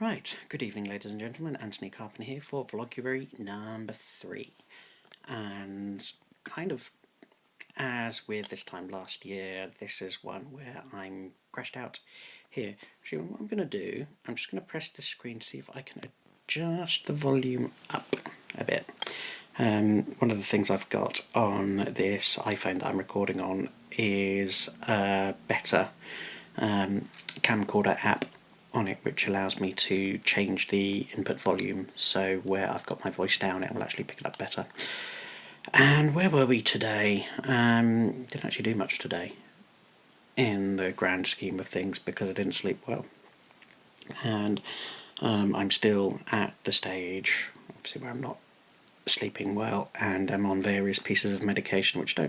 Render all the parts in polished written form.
Right, good evening ladies and gentlemen, Antony Carpen here for Vloguary number 3. And kind of as with this time last year, this is one where I'm crashed out here. Actually, what I'm going to do, I'm just going to press the screen to see if I can adjust the volume up a bit. One of the things I've got on this iPhone that I'm recording on is a better camcorder app on it, which allows me to change the input volume, so where I've got my voice down it will actually pick it up better. And where were we today? Didn't actually do much today in the grand scheme of things because I didn't sleep well, and I'm still at the stage obviously where I'm not sleeping well and I'm on various pieces of medication which I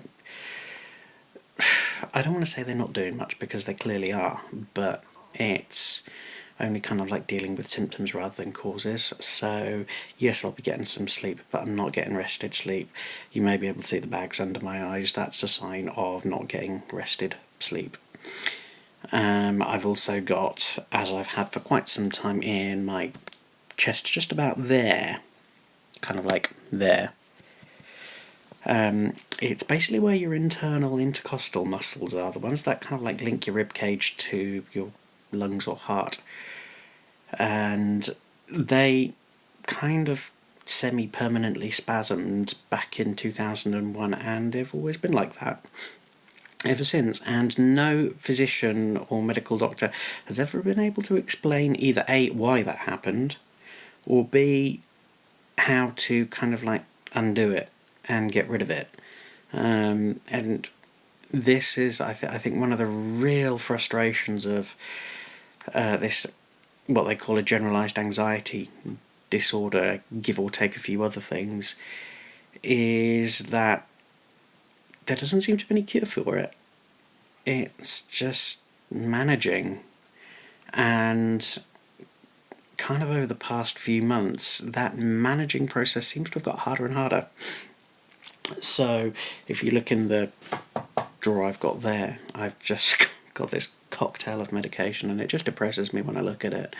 don't want to say they're not doing much because they clearly are, but it's only kind of like dealing with symptoms rather than causes. So yes, I'll be getting some sleep, but I'm not getting rested sleep. You may be able to see the bags under my eyes. That's a sign of not getting rested sleep. I've also got, as I've had for quite some time, in my chest just about there, kind of like there. It's basically where your internal intercostal muscles are, the ones that kind of like link your rib cage to your lungs or heart, and they kind of semi-permanently spasmed back in 2001, and they've always been like that ever since, and no physician or medical doctor has ever been able to explain either A, why that happened, or B, how to kind of like undo it and get rid of it. And this is, I think, one of the real frustrations of this, what they call a generalised anxiety disorder, give or take a few other things, is that there doesn't seem to be any cure for it. It's just managing. And kind of over the past few months, that managing process seems to have got harder and harder. So if you look in the drawer I've got there, I've just got this cocktail of medication, and it just depresses me when I look at it.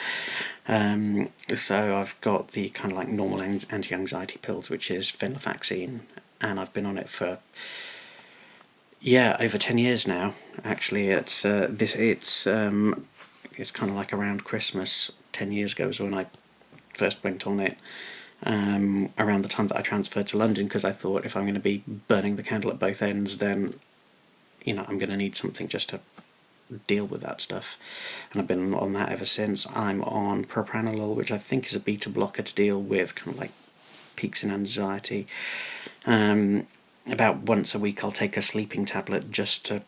So I've got the kind of like normal anti-anxiety pills, which is venlafaxine, and I've been on it for over 10 years now. Actually, it's kind of like around Christmas 10 years ago was when I first went on it. Around the time that I transferred to London, because I thought if I'm going to be burning the candle at both ends, then I'm going to need something just to deal with that stuff, and I've been on that ever since. I'm on propranolol, which I think is a beta blocker to deal with kind of like peaks in anxiety. About once a week I'll take a sleeping tablet just to,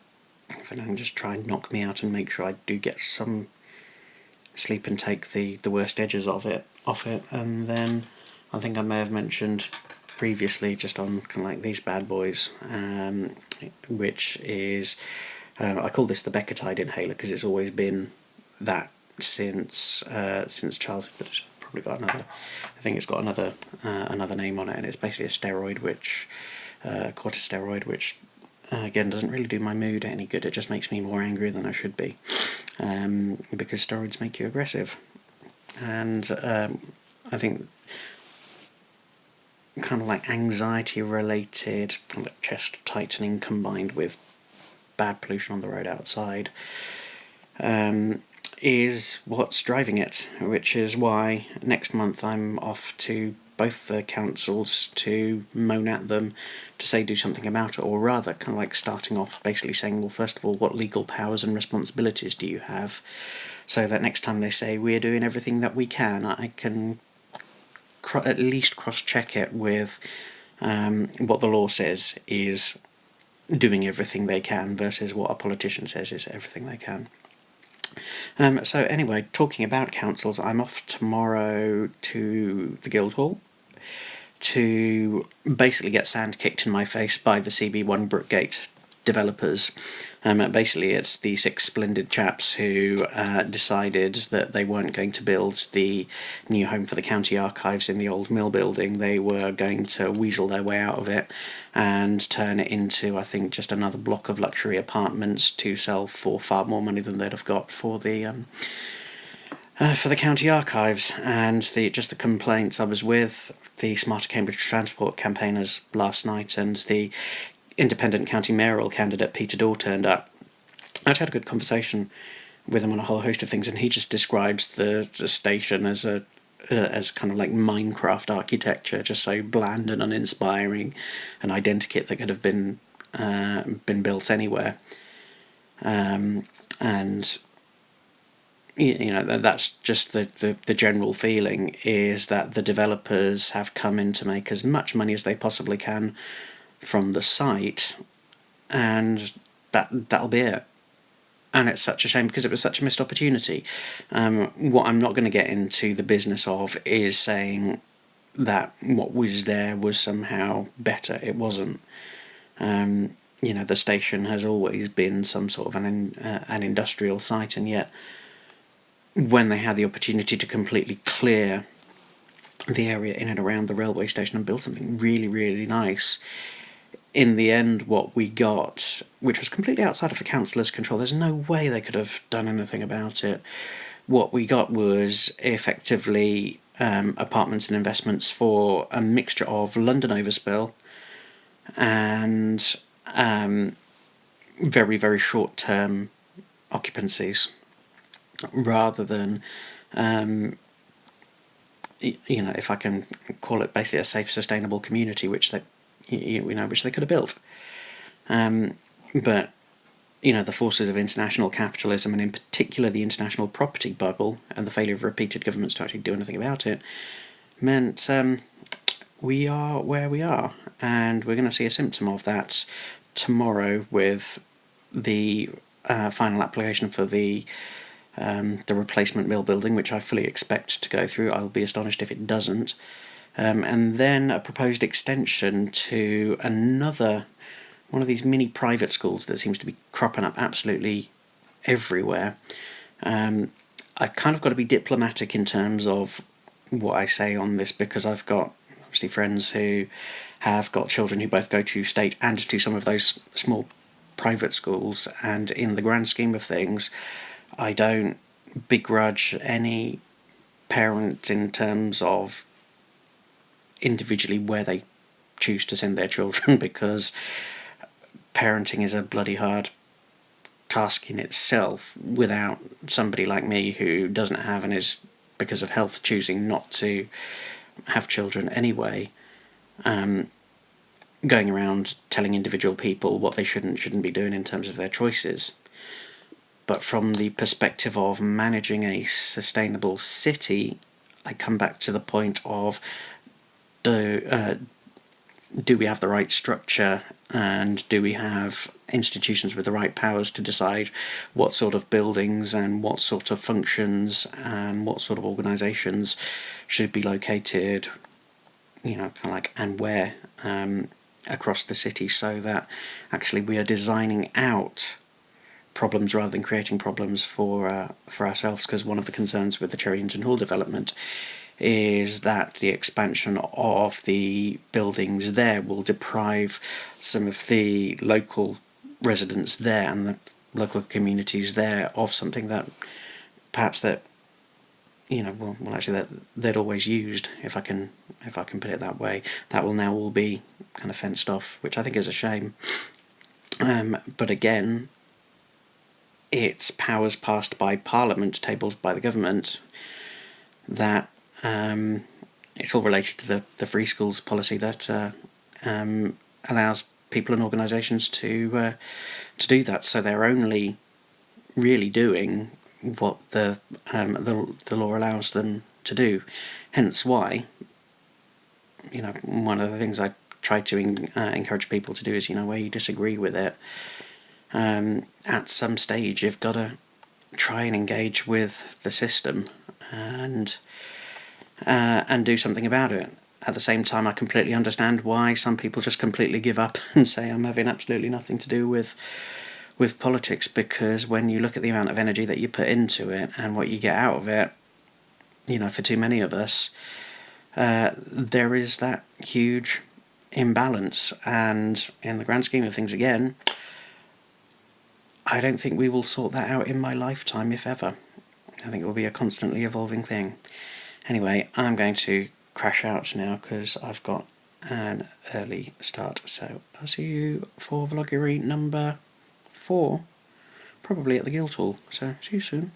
if anything, just try and knock me out and make sure I do get some sleep and take the worst edges off it. And then I think I may have mentioned previously, just on kind of like these bad boys, which is, I call this the Beckettide inhaler because it's always been that since childhood, but it's probably got another. I think it's got another name on it, and it's basically a steroid, which corticosteroid, which again doesn't really do my mood any good. It just makes me more angry than I should be, because steroids make you aggressive, and I think kind of like anxiety related, kind of like chest tightening combined with bad pollution on the road outside, is what's driving it, which is why next month I'm off to both the councils to moan at them to say do something about it, or rather kind of like starting off basically saying, well, first of all, what legal powers and responsibilities do you have, so that next time they say we're doing everything that we can, I can at least cross-check it with what the law says is doing everything they can versus what a politician says is everything they can. So anyway, talking about councils, I'm off tomorrow to the Guildhall to basically get sand kicked in my face by the CB1 Brookgate developers. Basically it's the 6 splendid chaps who decided that they weren't going to build the new home for the county archives in the old mill building. They were going to weasel their way out of it and turn it into, I think, just another block of luxury apartments to sell for far more money than they'd have got for the for the county archives, and just the complaints. I was with the Smarter Cambridge Transport campaigners last night, and the independent county mayoral candidate Peter Daw turned up. I'd had a good conversation with him on a whole host of things, and he just describes the station as as kind of like Minecraft architecture, just so bland and uninspiring, an identikit that could have been built anywhere. And that's just the general feeling, is that the developers have come in to make as much money as they possibly can from the site, and that'll be it. And it's such a shame, because it was such a missed opportunity. What I'm not going to get into the business of is saying that what was there was somehow better. It wasn't. The station has always been some sort of an industrial site, and yet when they had the opportunity to completely clear the area in and around the railway station and build something really, really nice, in the end what we got, which was completely outside of the councillor's control, there's no way they could have done anything about it, what we got was effectively apartments and investments for a mixture of London overspill and very, very short-term occupancies, rather than if I can call it, basically a safe, sustainable community, which they could have built. But the forces of international capitalism, and in particular the international property bubble, and the failure of repeated governments to actually do anything about it, meant we are where we are, and we're going to see a symptom of that tomorrow with the final application for the replacement mill building, which I fully expect to go through. I'll be astonished if it doesn't. And then a proposed extension to another one of these mini private schools that seems to be cropping up absolutely everywhere. I've kind of got to be diplomatic in terms of what I say on this, because I've got obviously friends who have got children who both go to state and to some of those small private schools, and in the grand scheme of things, I don't begrudge any parent in terms of individually where they choose to send their children, because parenting is a bloody hard task in itself, without somebody like me who doesn't have, and is, because of health, choosing not to have children anyway, going around telling individual people what they shouldn't be doing in terms of their choices. But from the perspective of managing a sustainable city, I come back to the point of, do we have the right structure, and do we have institutions with the right powers to decide what sort of buildings and what sort of functions and what sort of organisations should be located, and where across the city, so that actually we are designing out problems rather than creating problems for ourselves. Because one of the concerns with the Cherrington Hall development is that the expansion of the buildings there will deprive some of the local residents there and the local communities there of something that perhaps that they'd always used, if I can put it that way. That will now all be kind of fenced off, which I think is a shame. But again, it's powers passed by Parliament, tabled by the government, that it's all related to the free schools policy that allows people and organisations to do that. So they're only really doing what the law allows them to do. Hence why, one of the things I try to encourage people to do is, where you disagree with it, at some stage you've got to try and engage with the system and do something about it. At the same time, I completely understand why some people just completely give up and say, I'm having absolutely nothing to do with politics, because when you look at the amount of energy that you put into it and what you get out of it, for too many of us, there is that huge imbalance. And in the grand scheme of things, again, I don't think we will sort that out in my lifetime, if ever. I think it will be a constantly evolving thing. Anyway, I'm going to crash out now because I've got an early start. So I'll see you for Vloguary number 4, probably at the Guildhall. So see you soon.